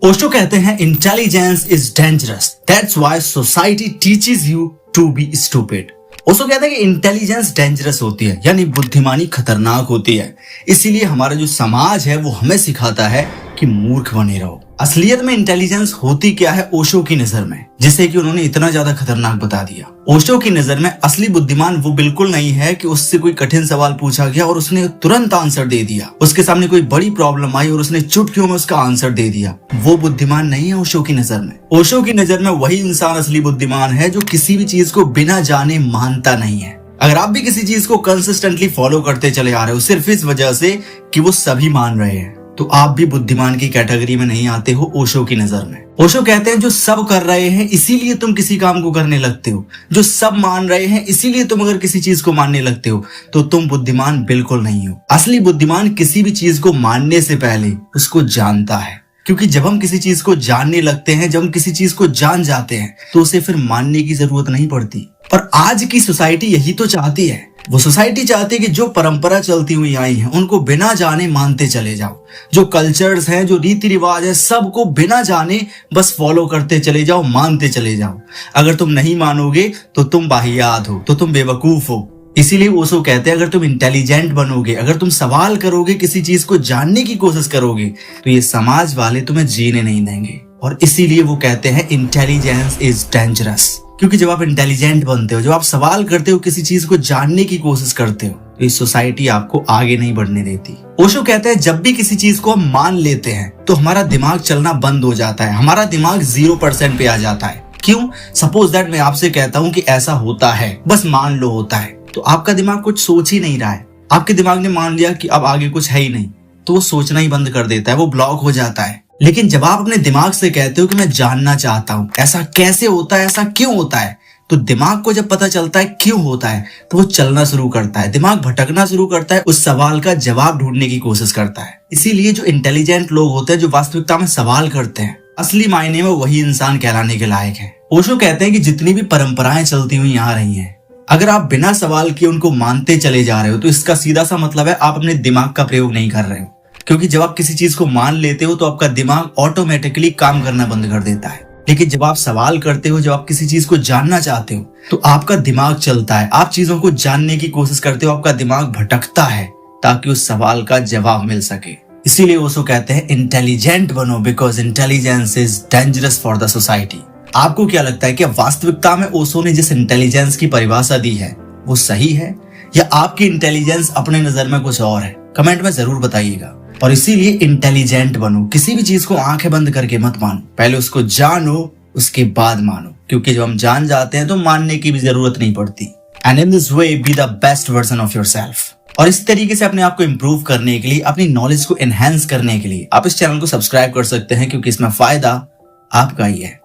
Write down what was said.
ओशो कहते हैं intelligence is dangerous, that's why society teaches you to be stupid. Osho कहते हैं कि इंटेलिजेंस डेंजरस होती है, यानी बुद्धिमानी खतरनाक होती है, इसीलिए हमारा जो समाज है वो हमें सिखाता है कि मूर्ख बने रहो। असलियत में इंटेलिजेंस होती क्या है ओशो की नजर में, जिसे कि उन्होंने इतना ज्यादा खतरनाक बता दिया। ओशो की नजर में असली बुद्धिमान वो बिल्कुल नहीं है कि उससे कोई कठिन सवाल पूछा गया और उसने तुरंत आंसर दे दिया, उसके सामने कोई बड़ी प्रॉब्लम आई और उसने चुटकियों में उसका आंसर दे दिया। वो बुद्धिमान नहीं है ओशो की नजर में। ओशो की नजर में वही इंसान असली बुद्धिमान है जो किसी भी चीज को बिना जाने मानता नहीं है। अगर आप भी किसी चीज को कंसिस्टेंटली फॉलो करते चले आ रहे हो सिर्फ इस वजह से कि वो सभी मान रहे हैं, तो आप भी बुद्धिमान की कैटेगरी में नहीं आते हो ओशो की नजर में। ओशो कहते हैं जो सब कर रहे हैं इसीलिए तुम किसी काम को करने लगते हो, जो सब मान रहे हैं इसीलिए तुम अगर किसी चीज को मानने लगते हो, तो तुम बुद्धिमान बिल्कुल नहीं हो। असली बुद्धिमान किसी भी चीज को मानने से पहले उसको जानता है, क्योंकि जब हम किसी चीज को जानने लगते हैं, जब हम किसी चीज को जान जाते हैं, तो उसे फिर मानने की जरूरत नहीं पड़ती। और आज की सोसाइटी यही तो चाहती है। वो सोसाइटी चाहती है कि जो परंपरा चलती हुई आई है उनको बिना जाने मानते चले जाओ, जो कल्चर्स हैं, जो रीति रिवाज है, सबको बिना जाने बस फॉलो करते चले जाओ, मानते चले जाओ। अगर तुम नहीं मानोगे तो तुम वाहियात हो, तो तुम बेवकूफ हो। इसीलिए ओशो कहते हैं अगर तुम इंटेलिजेंट बनोगे, अगर तुम सवाल करोगे, किसी चीज को जानने की कोशिश करोगे, तो ये समाज वाले तुम्हें जीने नहीं देंगे। और इसीलिए वो कहते हैं इंटेलिजेंस इज डेंजरस, क्योंकि जब आप इंटेलिजेंट बनते हो, जब आप सवाल करते हो, किसी चीज को जानने की कोशिश करते हो, तो इस सोसाइटी आपको आगे नहीं बढ़ने देती। ओशो कहते हैं जब भी किसी चीज को हम मान लेते हैं तो हमारा दिमाग चलना बंद हो जाता है, हमारा दिमाग 0% पे आ जाता है। क्यों? सपोज दैट मैं आपसे कहता हूँ कि ऐसा होता है, बस मान लो होता है, तो आपका दिमाग कुछ सोच ही नहीं रहा है। आपके दिमाग ने मान लिया कि अब आगे कुछ है ही नहीं, तो वो सोचना ही बंद कर देता है, वो ब्लॉक हो जाता है। लेकिन जब आप अपने दिमाग से कहते हो कि मैं जानना चाहता हूँ ऐसा कैसे होता है, ऐसा क्यों होता है, तो दिमाग को जब पता चलता है क्यों होता है तो वो चलना शुरू करता है, दिमाग भटकना शुरू करता है, उस सवाल का जवाब ढूंढने की कोशिश करता है। इसीलिए जो इंटेलिजेंट लोग होते हैं, जो वास्तविकता में सवाल करते हैं, असली मायने में वही इंसान कहलाने के लायक है। ओशो कहते हैं कि जितनी भी परंपराएं चलती हुई आ रही हैं, अगर आप बिना सवाल किए उनको मानते चले जा रहे हो तो इसका सीधा सा मतलब है आप अपने दिमाग का प्रयोग नहीं कर रहे हो। क्योंकि जब आप किसी चीज को मान लेते हो तो आपका दिमाग ऑटोमेटिकली काम करना बंद कर देता है। लेकिन जब आप सवाल करते हो, जब आप किसी चीज को जानना चाहते हो, तो आपका दिमाग चलता है, आप चीजों को जानने की कोशिश करते हो, आपका दिमाग भटकता है ताकि उस सवाल का जवाब मिल सके। इसीलिए ओशो कहते हैं इंटेलिजेंट बनो, because intelligence is dangerous for the society. आपको क्या लगता है कि वास्तविकता में ओशो ने जिस इंटेलिजेंस की परिभाषा दी है वो सही है, या आपकी इंटेलिजेंस अपने नजर में कुछ और है? कमेंट में जरूर बताइएगा। और इसीलिए इंटेलिजेंट बनो, किसी भी चीज को आंखें बंद करके मत मानो, पहले उसको जानो उसके बाद मानो, क्योंकि जब हम जान जाते हैं तो मानने की भी जरूरत नहीं पड़ती। And in this way be the best version of yourself. और इस तरीके से अपने आप को इम्प्रूव करने के लिए, अपनी नॉलेज को एनहांस करने के लिए आप इस चैनल को सब्सक्राइब कर सकते हैं, क्योंकि इसमें फायदा आपका ही है।